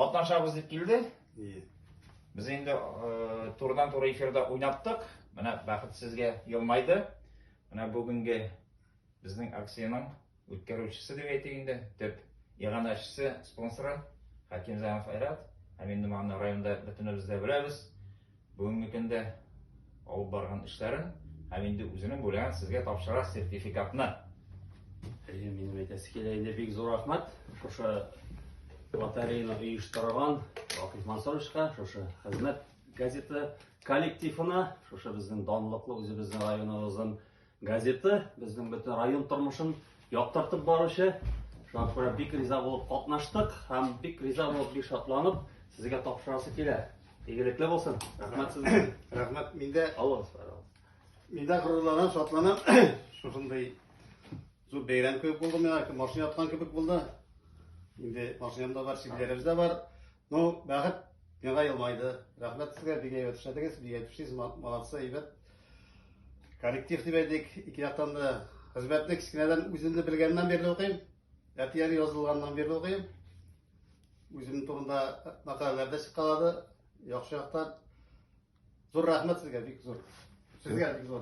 катнашабыз деп келді. Біз енді турдан-тура эфирда ойнаптық. Мына бақыт сізге елмайды. Мына бүгінгі біздің акцияның өткерушісі деп айтайынды, деп иғанашысы, спонсоры Хакимжанов Айрат. Әменді мағына районда бүтінімізді білеміз. Бүгінгі күнде алып барған ішлерін, әменді өзінің бөлеген сізге тапшыра сертификатына. Менің айтасы келейінде бек зор рахмат. Шошы лотерейны ұйыштырған Рақип Мансоровичқа, шошы қызмет газеті коллективына, шошы біздің данлықлы өзі біздің районымыздың газеті, біздің бүтін район тұрмышын яқтартып барушы. Шошы бек риза болып қатнаштық, һәм бек риза болып бек шатланып, сізге тапшырасы келе. Игіліклі болсын. Рахмат сізге. Рахмат. Менде Алыңыз. құрлыланам, шатланам. Шошындай зор бейрам көп болды, мен машина атқан көпік болды. Менде машинамда бар, шеберлеріміз де бар. Но бақыт менға елмайды. Рахмат сізге, беге өтішедіңіз, беге өтішсіз, малатсы, ебет. Коллектив деп едік, екі жақтан да қызметті кішкенеден өзімді білгеннен бері оқиым. Әтияны жазылғаннан бері оқиым. Өзімнің турында мақалаларда шыққалады. Яқшы жақтан. Зор рахмат сізге, бек зор. Сізге бек зор.